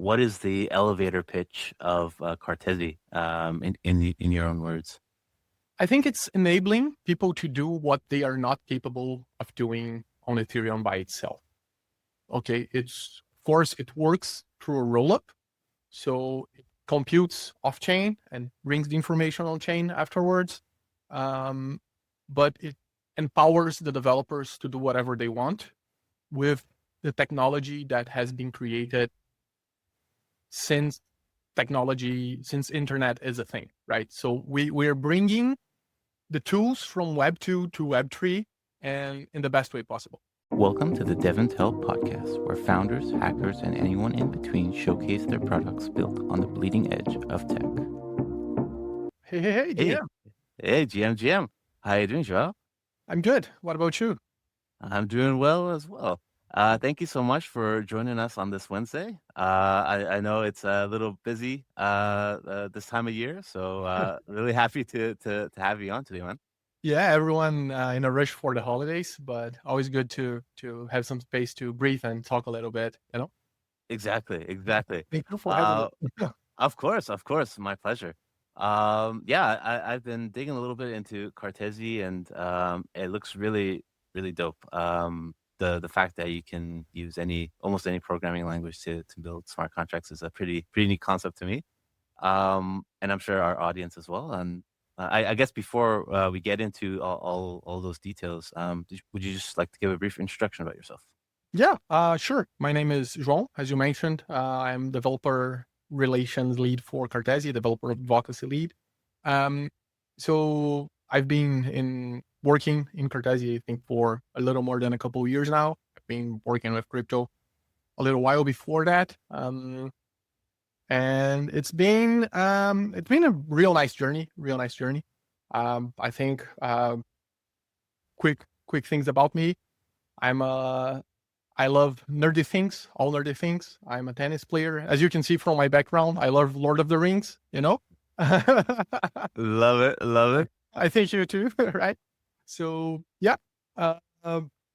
what is the elevator pitch of Cartesi in your own words? I think it's enabling people to do what they are not capable of doing on Ethereum by itself. Okay, of course, it works through a rollup. So it computes off chain and brings the information on chain afterwards. But it empowers the developers to do whatever they want with the technology that has been created since internet is a thing, right? So we're bringing the tools from Web 2 to Web 3 and in the best way possible. Welcome to the DevNTell podcast, where founders, hackers, and anyone in between showcase their products built on the bleeding edge of tech. Hey, GM. Hey, GM. How you doing, João? I'm good. What about you? I'm doing well as well. Thank you so much for joining us on this Wednesday. I know it's a little busy this time of year, so really happy to have you on today, man. Yeah, everyone in a rush for the holidays, but always good to have some space to breathe and talk a little bit, you know? Exactly. Thank you for having me. Of course, my pleasure. I've been digging a little bit into Cartesi, and it looks really, really dope. The fact that you can use almost any programming language to build smart contracts is a pretty neat concept to me. And I'm sure our audience as well. And I guess before we get into all those details, would you just like to give a brief introduction about yourself? Yeah, sure. My name is João, as you mentioned. I'm developer relations lead for Cartesi, developer advocacy lead. So I've been working in Cartesi, I think, for a little more than a couple of years now. I've been working with crypto a little while before that. And it's been a real nice journey. I think quick things about me. I love nerdy things, all nerdy things. I'm a tennis player. As you can see from my background, I love Lord of the Rings, you know? Love it. I think you too, right? So yeah,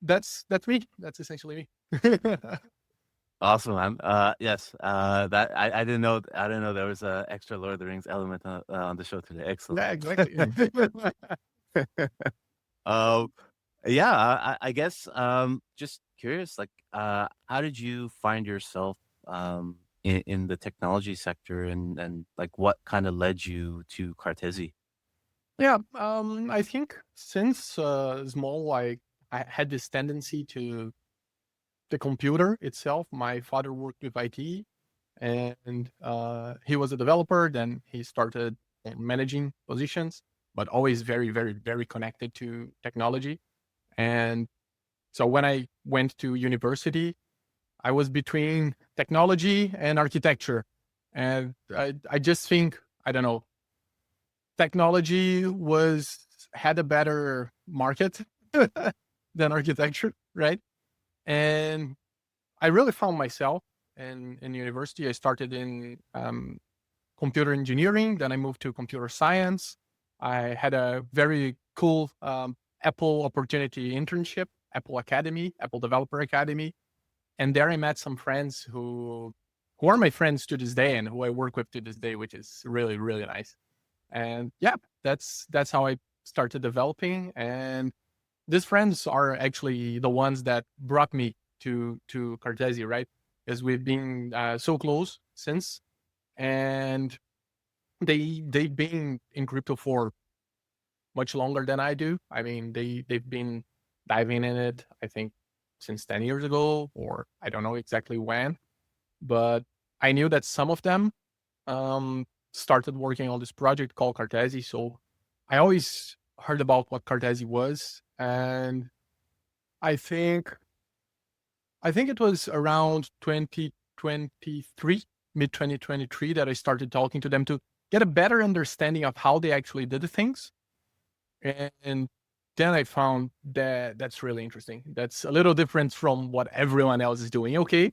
that's me. That's essentially me. Awesome, man. Yes. That I didn't know there was a extra Lord of the Rings element on the show today. Excellent. Yeah, exactly. I guess just curious, like how did you find yourself in the technology sector, and like what kind of led you to Cartesi? Yeah, I think since small, I had this tendency to the computer itself. My father worked with IT, and he was a developer. Then he started managing positions, but always very, very, very connected to technology. And so when I went to university, I was between technology and architecture. And I just think, I don't know, technology had a better market than architecture, right? And I really found myself in university. I started in computer engineering, then I moved to computer science. I had a very cool Apple opportunity internship, Apple Developer Academy. And there I met some friends who are my friends to this day and who I work with to this day, which is really, really nice. And yeah, that's how I started developing. And these friends are actually the ones that brought me to Cartesi, right? Because we've been so close since, and they've been in crypto for much longer than I do. I mean, they've been diving in it, I think, since 10 years ago, or I don't know exactly when, but I knew that some of them started working on this project called Cartesi. So I always heard about what Cartesi was, and I think it was around 2023, mid 2023, that I started talking to them to get a better understanding of how they actually did the things. And then I found that that's really interesting. That's a little different from what everyone else is doing. Okay,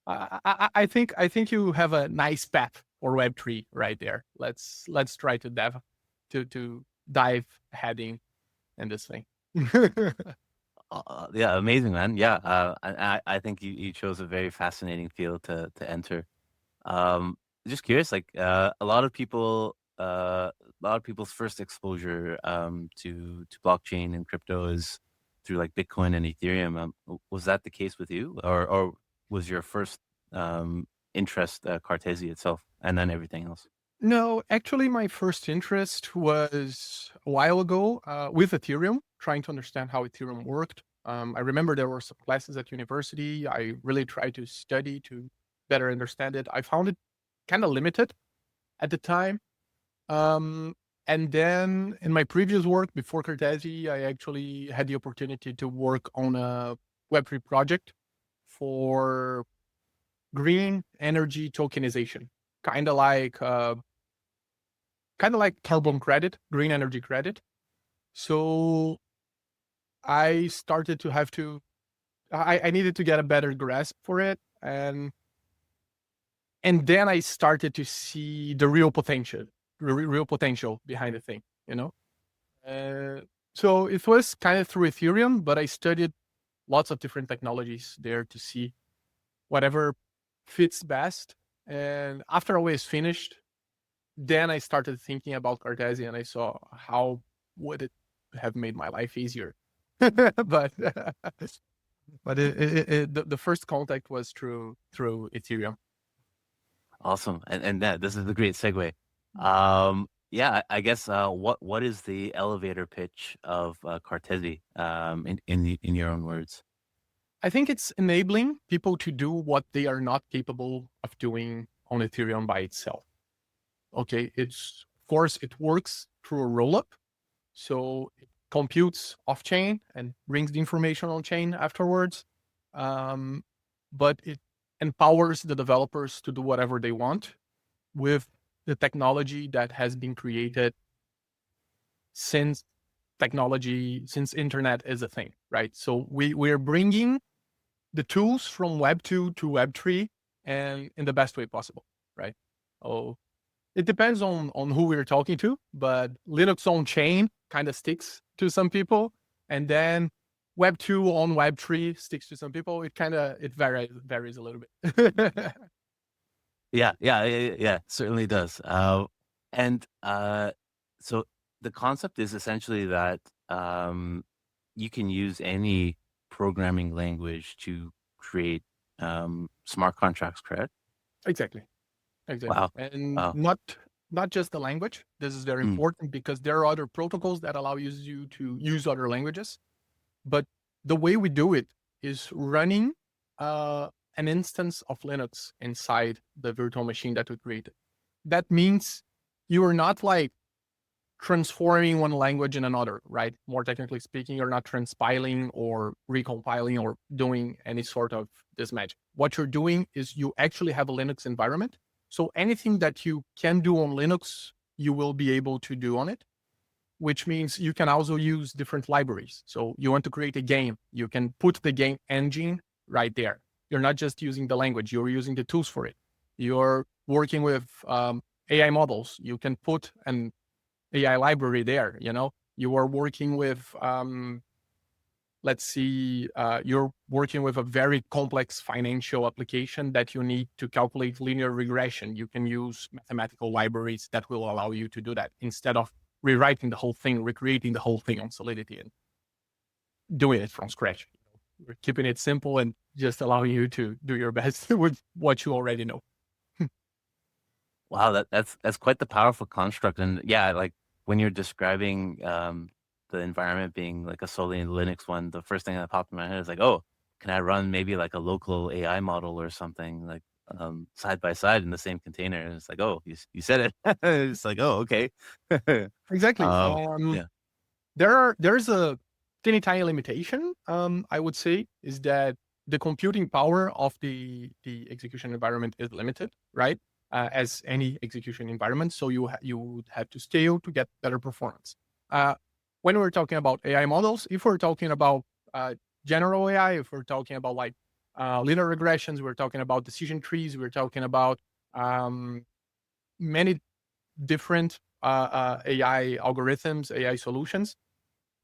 I think you have a nice path for Web3 right there. Let's try to dive heading in this thing. Yeah, amazing, man. Yeah, I think you chose a very fascinating field to enter. Um, just curious, like a lot of people's first exposure to blockchain and crypto is through like Bitcoin and Ethereum. Was that the case with you, or was your first interest Cartesi itself, and then everything else? No, actually, my first interest was a while ago with Ethereum, trying to understand how Ethereum worked. I remember there were some classes at university. I really tried to study to better understand it. I found it kind of limited at the time. And then in my previous work before Cartesi, I actually had the opportunity to work on a Web3 project for green energy tokenization, kind of like carbon credit, green energy credit. So I started to have to, I needed to get a better grasp for it. And then I started to see the real potential, real potential behind the thing, you know? So it was kind of through Ethereum, but I studied lots of different technologies there to see whatever fits best. And after I was finished, then I started thinking about Cartesi and I saw how would it have made my life easier. but the first contact was through Ethereum. Awesome, and that this is a great segue. Yeah, I guess what is the elevator pitch of Cartesi in your own words? I think it's enabling people to do what they are not capable of doing on Ethereum by itself. Okay, of course it works through a rollup, so it computes off chain and brings the information on chain afterwards. But it empowers the developers to do whatever they want with the technology that has been created since internet is a thing, right? So we're bringing the tools from Web 2 to Web 3 and in the best way possible, right? Oh, it depends on who we're talking to, but Linux on chain kind of sticks to some people, and then Web 2 on Web 3 sticks to some people. It varies a little bit. Yeah, certainly does. And so the concept is essentially that you can use any programming language to create smart contracts, correct? Exactly. Exactly. Wow. And Wow. not just the language. This is very Mm. important because there are other protocols that allow you to use other languages. But the way we do it is running an instance of Linux inside the virtual machine that we created. That means you are not like transforming one language in another, right? More technically speaking, you're not transpiling or recompiling or doing any sort of this magic. What you're doing is you actually have a Linux environment. So anything that you can do on Linux, you will be able to do on it, which means you can also use different libraries. So you want to create a game, you can put the game engine right there. You're not just using the language, you're using the tools for it. You're working with AI models. You can put an AI library there, you are working with, let's see, you're working with a very complex financial application that you need to calculate linear regression. You can use mathematical libraries that will allow you to do that instead of rewriting the whole thing, recreating the whole thing on Solidity and doing it from scratch. We're keeping it simple and just allowing you to do your best with what you already know. Wow, that's quite the powerful construct. And yeah, like when you're describing the environment being like a solely Linux one, the first thing that popped in my head is like, oh, can I run maybe like a local AI model or something like side by side in the same container? And it's like, oh, you said it. It's like, oh, okay. Exactly. Yeah. There's a teeny tiny limitation, I would say, is that the computing power of the execution environment is limited, right? As any execution environment, so you would have to scale to get better performance. When we're talking about AI models, if we're talking about general AI, if we're talking about like linear regressions, we're talking about decision trees, we're talking about many different AI algorithms, AI solutions.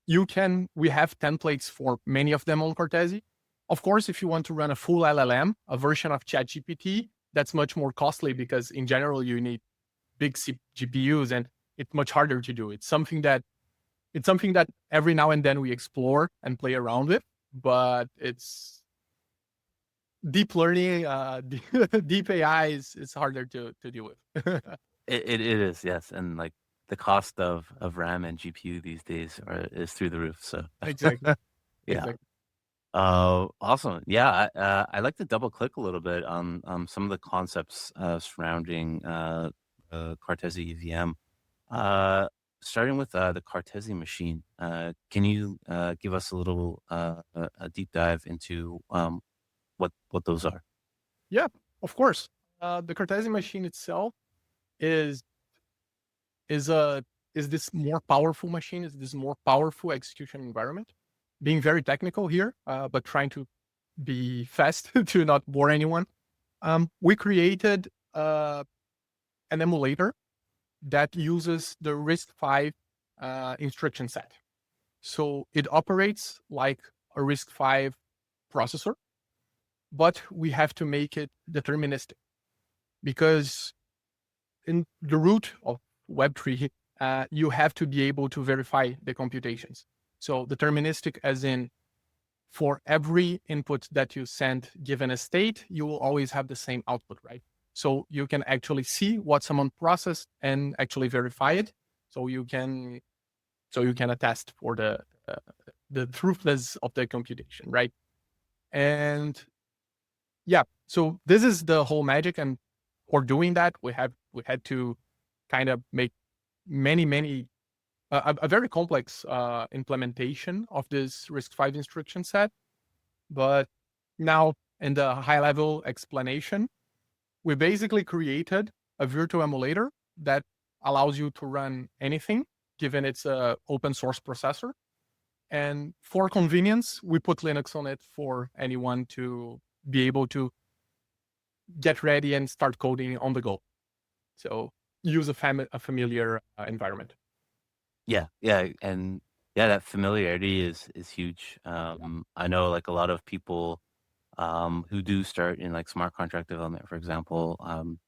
we have templates for many of them on Cartesi. Of course, if you want to run a full LLM, a version of ChatGPT, that's much more costly because in general, you need big GPUs and it's much harder to do. It's something that every now and then we explore and play around with, but it's deep learning, deep AI is harder to deal with. It is, yes, and like the cost of RAM and GPU these days is through the roof. So Exactly. yeah. Exactly. Awesome. Yeah, I like to double click a little bit on some of the concepts surrounding Cartesi EVM. Starting with the Cartesi machine, can you give us a little a deep dive into what those are? Yeah, of course. The Cartesi machine itself is this more powerful machine, is this more powerful execution environment. Being very technical here, but trying to be fast to not bore anyone. We created an emulator that uses the RISC-V instruction set. So it operates like a RISC-V processor, but we have to make it deterministic because in the root of Web3, you have to be able to verify the computations. So deterministic as in for every input that you send given a state, you will always have the same output, right? So you can actually see what someone processed and actually verify it. So you can attest for the truthness of the computation, right? And yeah, so this is the whole magic. And for doing that, we had to kind of make many a very complex implementation of this RISC-V instruction set. But now in the high level explanation, we basically created a virtual emulator that allows you to run anything, given it's an open source processor. And for convenience, we put Linux on it for anyone to be able to get ready and start coding on the go. So use a familiar environment. Yeah, and that familiarity is huge. I know like a lot of people who do start in like smart contract development, for example,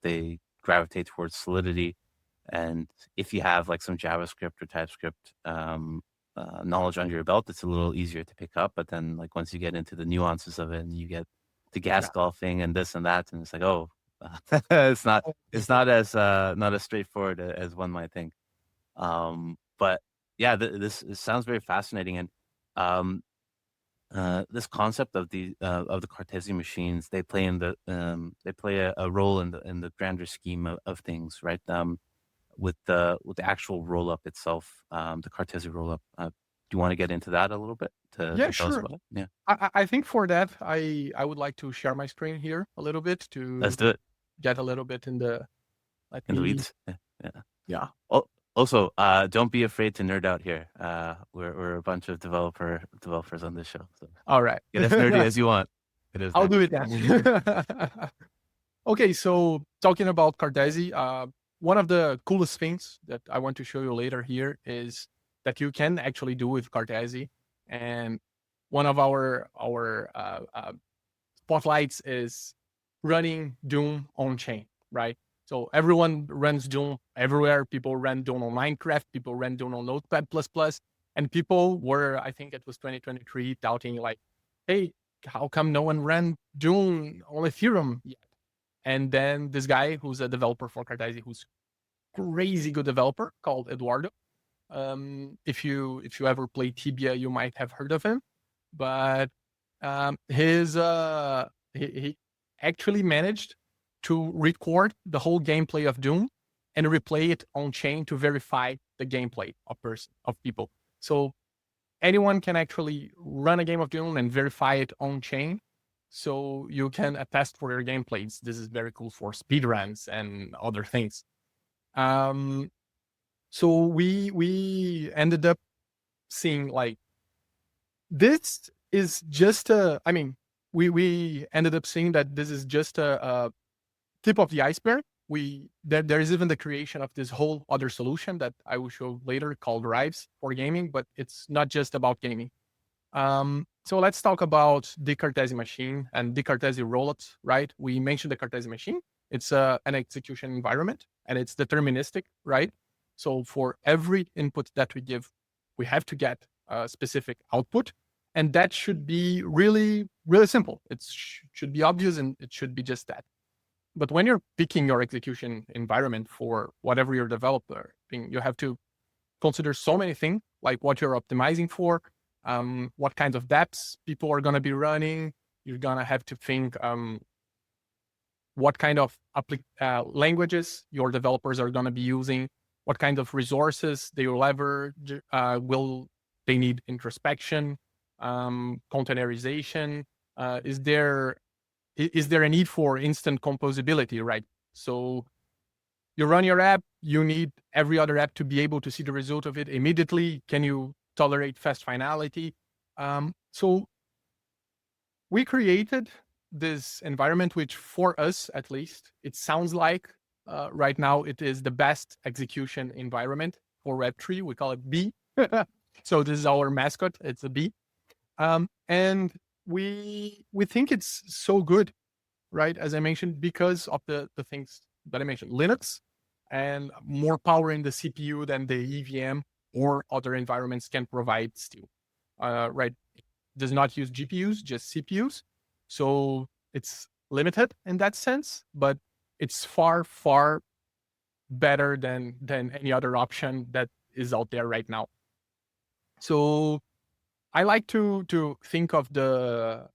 they gravitate towards Solidity, and if you have like some JavaScript or TypeScript knowledge under your belt, it's a little easier to pick up. But then like once you get into the nuances of it, and you get the gas golfing and this and that, and it's like, oh, it's not as straightforward as one might think. But yeah, this sounds very fascinating, and this concept of the Cartesi machines, they play a role in the grander scheme of things, right? With the actual rollup itself, the Cartesi rollup. Do you want to get into that a little bit to Yeah, tell us sure. about it? Yeah, I think for that, I would like to share my screen here a little bit let's to do it get a little bit in the. in the weeds. Yeah. Oh, also, don't be afraid to nerd out here. We're a bunch of developers on this show, so All right. get as nerdy as you want. It is. I'll do it then. Okay, so talking about Cartesi, one of the coolest things that I want to show you later here is that you can actually do with Cartesi. And one of our spotlights is running Doom on chain, right? So everyone runs Doom everywhere. People run Doom on Minecraft. People run Doom on Notepad++. And people were, I think it was 2023, doubting like, hey, how come no one ran Doom on Ethereum yet? And then this guy who's a developer for Cartesi, who's crazy good developer called Eduardo. If you ever play Tibia, you might have heard of him. But he actually managed to record the whole gameplay of Doom and replay it on chain to verify the gameplay of people. So anyone can actually run a game of Doom and verify it on chain. So you can attest for your gameplays. This is very cool for speedruns and other things. So we ended up seeing like this is just we ended up seeing that this is just a tip of the iceberg there is even the creation of this whole other solution that I will show later called Rives for gaming, but it's not just about gaming. So let's talk about the Cartesi machine and the Cartesi rollups, right? We mentioned the Cartesi machine. It's an execution environment and it's deterministic, right? So for every input that we give, we have to get a specific output. And that should be really, really simple. It should be obvious and it should be just that. But when you're picking your execution environment for whatever you're developing, you have to consider so many things, like what you're optimizing for, what kinds of dApps people are going to be running. You're going to have to think what kind of languages your developers are going to be using, what kind of resources they will leverage, will they need introspection, containerization, is there a need for instant composability, right? So you run your app, you need every other app to be able to see the result of it immediately. Can you tolerate fast finality? So we created this environment, which for us, at least, it sounds like right now it is the best execution environment for Web3. We call it B. So this is our mascot. It's a B. And we think it's so good, right? As I mentioned, because of the things that I mentioned, Linux and more power in the CPU than the EVM or other environments can provide still, right? It does not use GPUs, just CPUs. So it's limited in that sense, but it's far, far better than any other option that is out there right now. So I like to think of the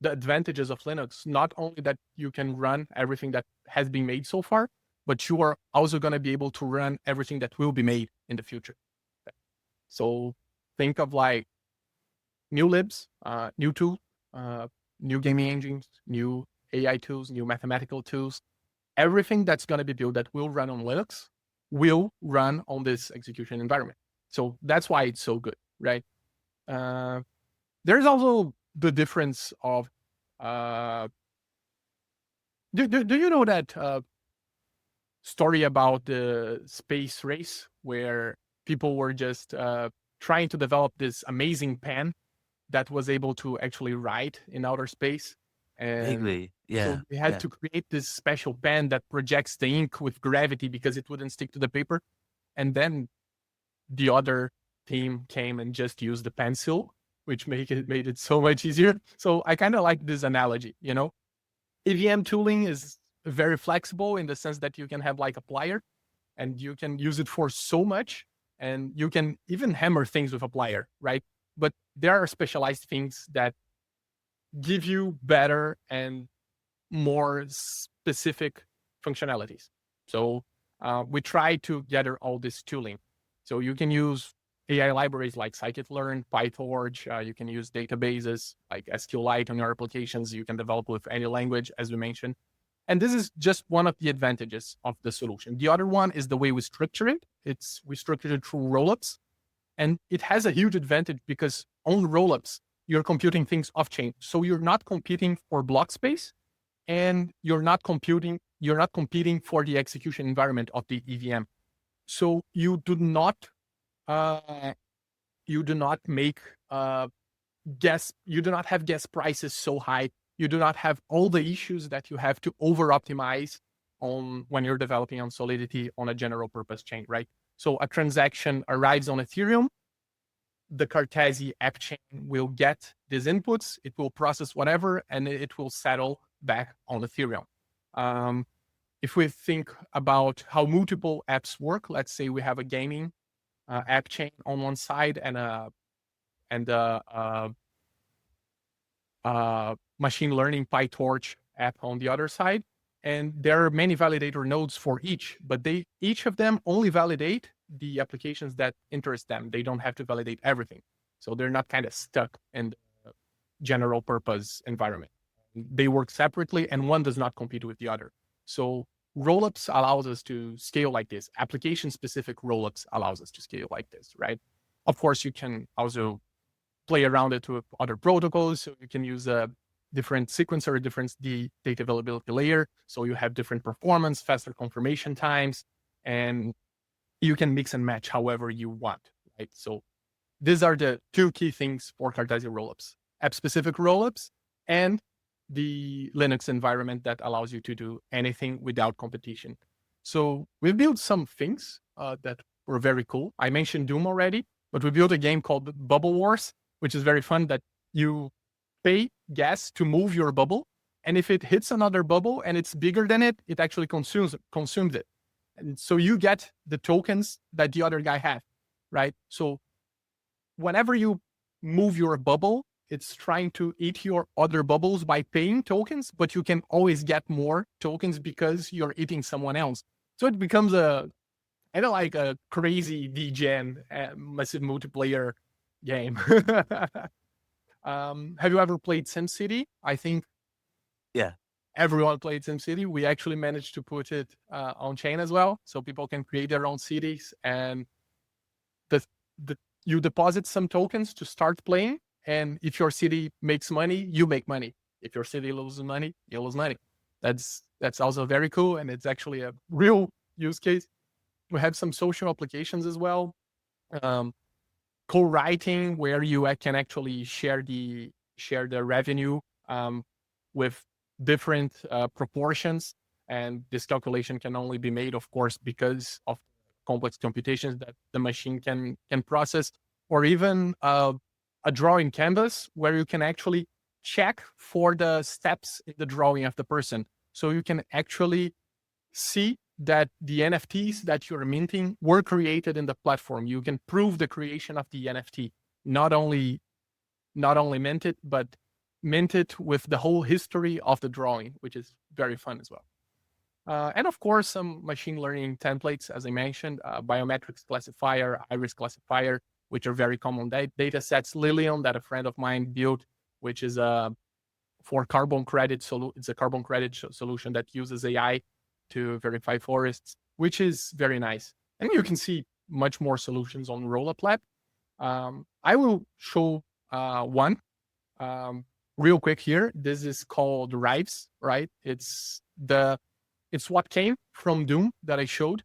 advantages of Linux, not only that you can run everything that has been made so far, but you are also going to be able to run everything that will be made in the future. So think of like new libs, new tools, new gaming engines, new AI tools, new mathematical tools. Everything that's going to be built that will run on Linux will run on this execution environment. So that's why it's so good, right? There's also the difference of do you know that story about the space race where people were just trying to develop this amazing pen that was able to actually write in outer space? And Vaguely, yeah. so they had to create this special pen that projects the ink with gravity because it wouldn't stick to the paper. And then the other team came and just used the pencil, which made it so much easier. So I kind of like this analogy, you know? EVM tooling is very flexible in the sense that you can have like a plier and you can use it for so much, and you can even hammer things with a plier, right? But there are specialized things that give you better and more specific functionalities. So we try to gather all this tooling. So you can use AI libraries like scikit-learn, PyTorch. You can use databases like SQLite on your applications. You can develop with any language, as we mentioned. And this is just one of the advantages of the solution. The other one is the way we structure it. We structure it through rollups. And it has a huge advantage because on rollups, you're computing things off-chain. So you're not competing for block space, and you're not competing for the execution environment of the EVM. So you do not make gas. You do not have gas prices so high. You do not have all the issues that you have to over-optimize on when you're developing on Solidity on a general purpose chain, right? So a transaction arrives on Ethereum. The Cartesi Appchain will get these inputs. It will process whatever, and it will settle back on Ethereum. If we think about how multiple apps work, let's say we have a gaming app chain on one side and a machine learning PyTorch app on the other side. And there are many validator nodes for each, but each of them only validate the applications that interest them. They don't have to validate everything. So they're not kind of stuck in the general purpose environment. They work separately, and one does not compete with the other. So rollups allows us to scale like this. Application-specific rollups allows us to scale like this, right? Of course, you can also play around it with other protocols. So you can use different sequencer, different data availability layer. So you have different performance, faster confirmation times, and you can mix and match however you want, right? So these are the two key things for Cartesi rollups: app-specific rollups and the Linux environment that allows you to do anything without competition. So we built some things that were very cool. I mentioned Doom already, but we built a game called Bubble Wars, which is very fun, that you pay gas to move your bubble. And if it hits another bubble and it's bigger than it, it actually consumes it. And so you get the tokens that the other guy has, right? So whenever you move your bubble, it's trying to eat your other bubbles by paying tokens, but you can always get more tokens because you're eating someone else. So it becomes kind of like a crazy degen massive multiplayer game. Have you ever played SimCity? I think Yeah. everyone played SimCity. We actually managed to put it on chain as well, so people can create their own cities, and you deposit some tokens to start playing. And if your city makes money, you make money. If your city loses money, you lose money. That's also very cool, and it's actually a real use case. We have some social applications as well. Co-writing, where you can actually share the revenue with different proportions, and this calculation can only be made, of course, because of complex computations that the machine can process. Or even a drawing canvas where you can actually check for the steps in the drawing of the person. So you can actually see that the NFTs that you're minting were created in the platform. You can prove the creation of the NFT, not only mint it, but mint it with the whole history of the drawing, which is very fun as well. And of course, some machine learning templates, as I mentioned, biometrics classifier, iris classifier, which are very common data sets. Lilium, that a friend of mine built, which is for carbon credit. It's a carbon credit solution that uses AI to verify forests, which is very nice. And you can see much more solutions on Rollup Lab. I will show one real quick here. This is called Rives, right? It's what came from Doom that I showed.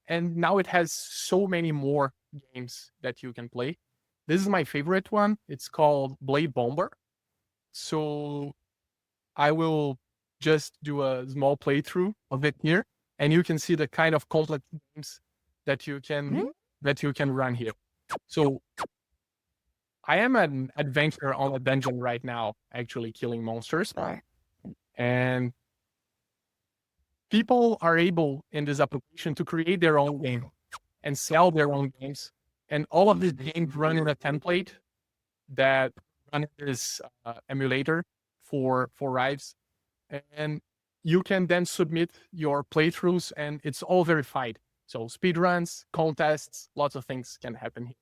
And now it has so many more games that you can play. This is my favorite one. It's called Blade Bomber. So I will just do a small playthrough of it here, and you can see the kind of complex games that you can run here. So I am an adventurer on a dungeon right now, actually killing monsters. And people are able in this application to create their own game and sell their own games. And all of these games run in a template that run in this emulator for Rives. And you can then submit your playthroughs, and it's all verified. So speedruns, contests, lots of things can happen here.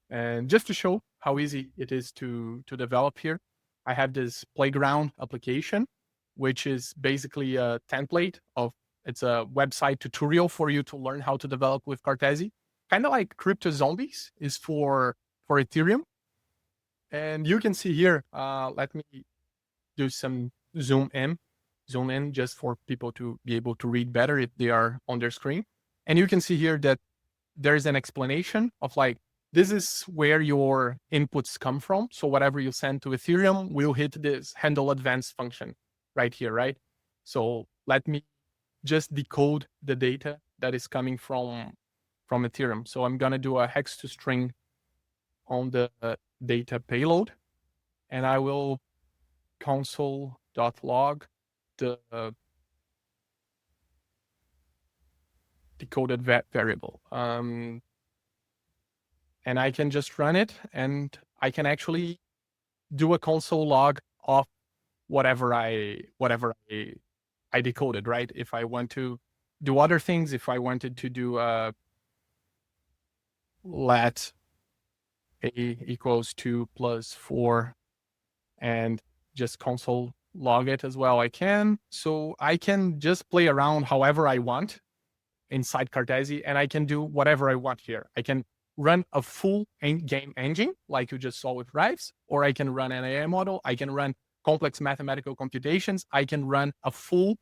And just to show how easy it is to develop here, I have this playground application, which is basically a template it's a website tutorial for you to learn how to develop with Cartesi. Kind of like Crypto Zombies is for Ethereum. And you can see here, let me do some zoom in just for people to be able to read better if they are on their screen. And you can see here that there's an explanation of like, this is where your inputs come from. So whatever you send to Ethereum will hit this handle advanced function right here, right? So let me just decode the data that is coming from Ethereum. So I'm going to do a hex to string on the data payload, and I will console.log the decoded variable. And I can just run it, and I can actually do a console log of whatever I decoded, right? If I want to do other things, if I wanted to do let a equals 2 plus 4 and just console log it as well, I can. So I can just play around however I want inside Cartesi, and I can do whatever I want here. I can run a full game engine like you just saw with Rives, or I can run an AI model. I can run complex mathematical computations. I can run a full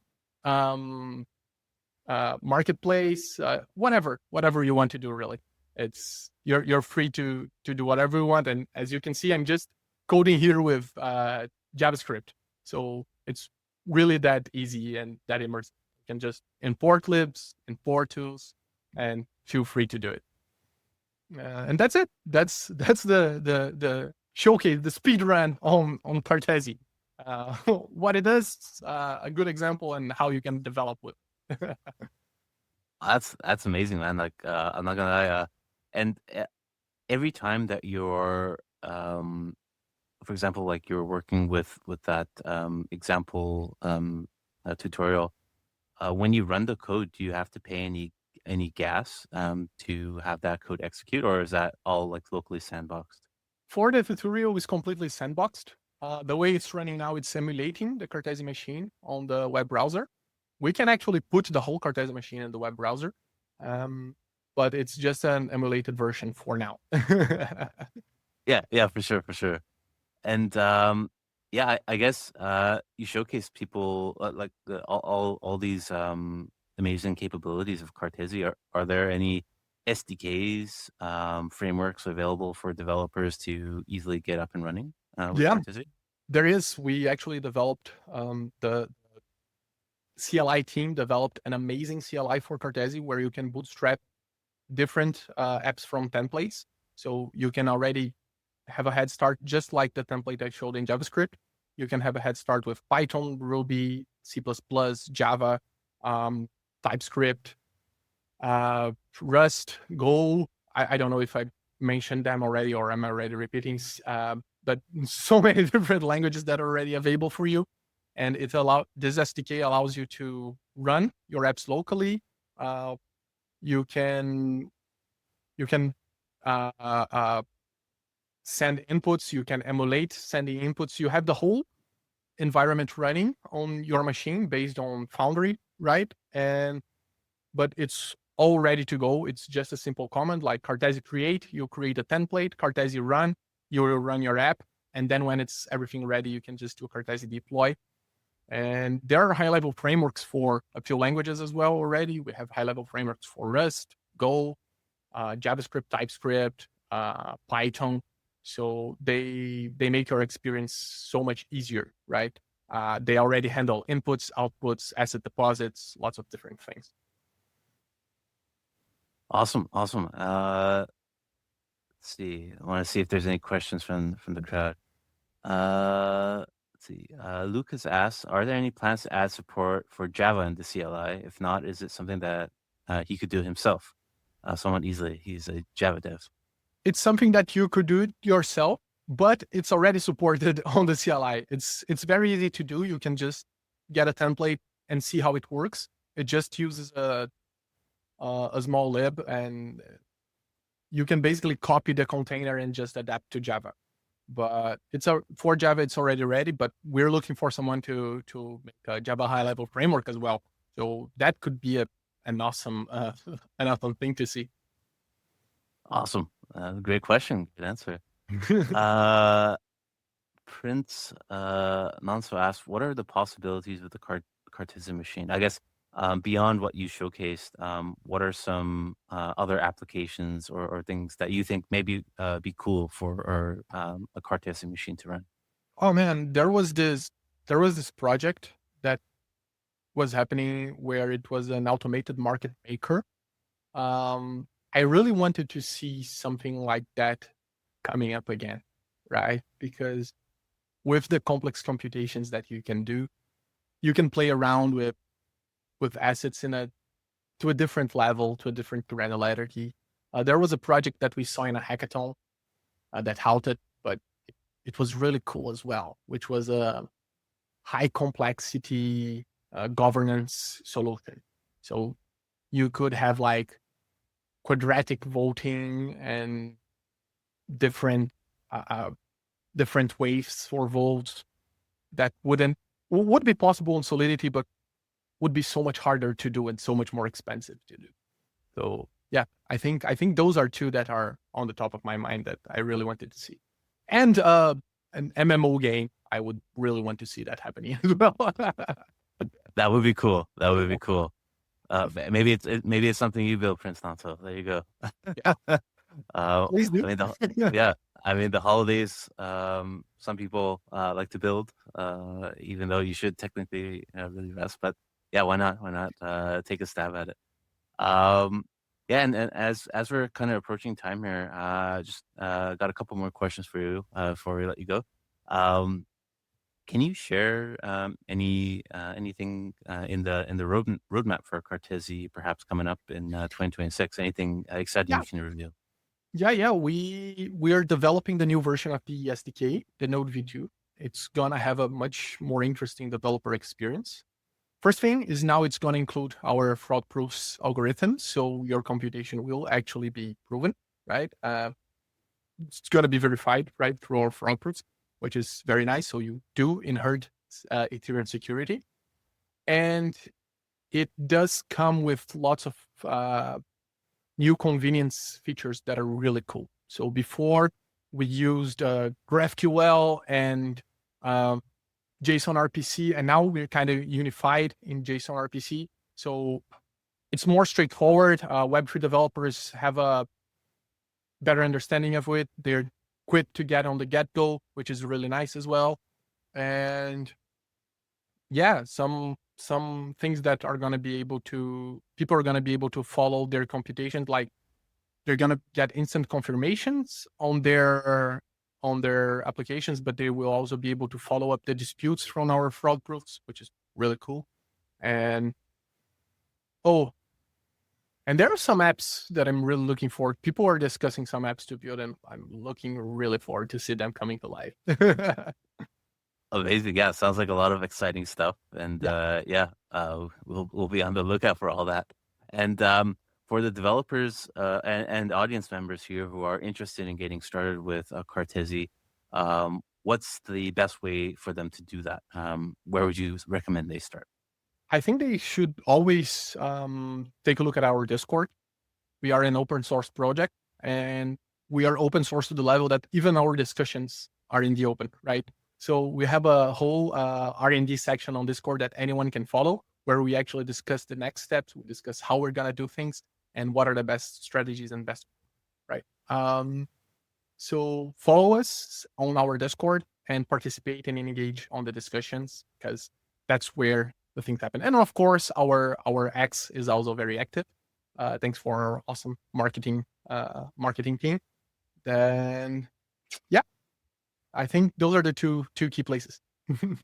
marketplace, whatever you want to do. Really, it's you're free to do whatever you want. And as you can see, I'm just coding here with JavaScript, so it's really that easy and that immersive. You can just import libs, import tools, and feel free to do it. And that's it. That's the showcase, the speed run on Cartesi. What it is, a good example, and how you can develop with. That's amazing, man. Like, I'm not gonna lie. And every time that you're, for example, like you're working with that example tutorial, when you run the code, do you have to pay any gas to have that code execute, or is that all like locally sandboxed? For the tutorial, is completely sandboxed. The way it's running now, it's simulating the Cartesi machine on the web browser. We can actually put the whole Cartesi machine in the web browser, but it's just an emulated version for now. Yeah, for sure. And yeah, I guess you showcase people like all these amazing capabilities of Cartesi. Are there any SDKs, frameworks available for developers to easily get up and running with Cartesi? There is. We actually developed the CLI team developed an amazing CLI for Cartesi where you can bootstrap different apps from templates. So you can already have a head start, just like the template I showed in JavaScript. You can have a head start with Python, Ruby, C++, Java, TypeScript, Rust, Go. I don't know if I mentioned them already or I'm already repeating, but so many different languages that are already available for you. And this SDK allows you to run your apps locally. You can send inputs. You can emulate sending inputs. You have the whole environment running on your machine based on Foundry, right? But it's all ready to go. It's just a simple command like Cartesi create. You create a template. Cartesi run. You will run your app, and then when it's everything ready, you can just do Cartesi deploy. And there are high-level frameworks for a few languages as well already. We have high-level frameworks for Rust, Go, JavaScript, TypeScript, Python. So they make your experience so much easier, right? They already handle inputs, outputs, asset deposits, lots of different things. Awesome. Let's see. I want to see if there's any questions from the crowd. Let's see. Lucas asks, are there any plans to add support for Java in the CLI? If not, is it something that he could do himself somewhat easily? He's a Java dev. It's something that you could do yourself, but it's already supported on the CLI. It's very easy to do. You can just get a template and see how it works. It just uses a small lib, and you can basically copy the container and just adapt to Java. But for Java, it's already ready. But we're looking for someone to make a Java high-level framework as well. So that could be an awesome thing to see. Awesome. Great question. Good answer. Prince Nanso asks, what are the possibilities with the Cartesi machine? I guess beyond what you showcased, what are some other applications or things that you think maybe be cool for a Cartesi machine to run? Oh man, there was this project that was happening where it was an automated market maker. I really wanted to see something like that coming up again, right? Because with the complex computations that you can do, you can play around with assets to a different level, to a different granularity. There was a project that we saw in a hackathon that halted, but it was really cool as well, which was a high complexity governance solution. So you could have like quadratic voting and different waves for votes that would be possible in Solidity, but would be so much harder to do and so much more expensive to do. So yeah, I think those are two that are on the top of my mind that I really wanted to see. And an MMO game, I would really want to see that happening as well. That would be cool. That would be cool. Maybe it's something you build, Prince Nanto. There you go. Yeah, please do. I mean, yeah. I mean, the holidays. Some people like to build, even though you should technically really rest. But yeah, why not? Why not take a stab at it? Um, yeah, and as we're kind of approaching time here, just got a couple more questions for you before we let you go. Um, can you share anything in the roadmap for Cartesi, perhaps coming up in 2026? Anything exciting Yeah, you can reveal? yeah. We are developing the new version of the SDK, the Node V2. It's gonna have a much more interesting developer experience. First thing is now it's going to include our fraud proofs algorithm. So your computation will actually be proven, right? It's going to be verified, right, through our fraud proofs, which is very nice. So you do inherit Ethereum security. And it does come with lots of new convenience features that are really cool. So before we used GraphQL and JSON RPC, and now we're kind of unified in JSON RPC. So it's more straightforward. Web3 developers have a better understanding of it. They're quick to get on the get-go, which is really nice as well. And yeah, some things that are going to be able to, people are going to be able to follow their computations. Like they're going to get instant confirmations on their applications, but they will also be able to follow up the disputes from our fraud proofs, which is really cool. And and there are some apps that I'm really looking forward. People are discussing some apps to build, and I'm looking really forward to see them coming to life. Amazing. Yeah, sounds like a lot of exciting stuff. And Yeah. we'll be on the lookout for all that. And for the developers and audience members here who are interested in getting started with Cartesi, what's the best way for them to do that? Where would you recommend they start? I think they should always take a look at our Discord. We are an open source project, and we are open source to the level that even our discussions are in the open, right? So we have a whole R&D section on Discord that anyone can follow, where we actually discuss the next steps. We discuss how we're gonna do things and what are the best strategies and best, right? So follow us on our Discord and participate and engage on the discussions, because that's where the things happen. And of course, our X is also very active. Thanks for our awesome marketing team. Then, yeah, I think those are the two key places.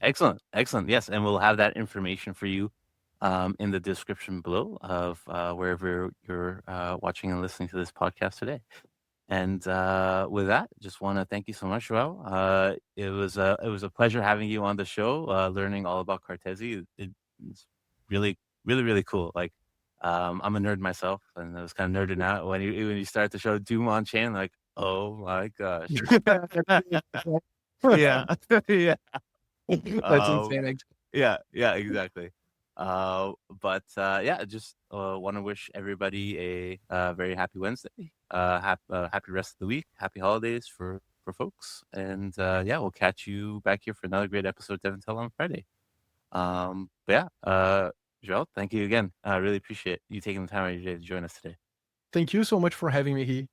Excellent. Yes, and we'll have that information for you in the description below of wherever you're watching and listening to this podcast today. And with that, just want to thank you so much, João. It was a pleasure having you on the show, learning all about Cartesi. It's really, really, really cool. Like, I'm a nerd myself, and I was kind of nerding out when you start the show Doom on Chain. Like, oh my gosh. Yeah, yeah. That's insane. Yeah, exactly. But yeah, just want to wish everybody a very happy Wednesday, happy rest of the week, happy holidays for folks, and yeah, we'll catch you back here for another great episode of DevNTell on Friday. But yeah, João, thank you again. I really appreciate you taking the time out of your day to join us today. Thank you so much for having me here.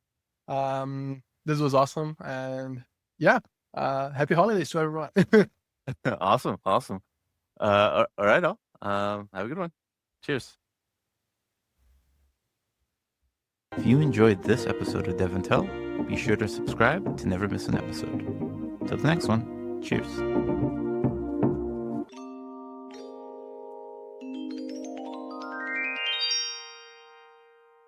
This was awesome, and yeah, happy holidays to everyone. Awesome. All right, all. Have a good one. Cheers. If you enjoyed this episode of DevNTell, be sure to subscribe to never miss an episode. Till the next one, cheers.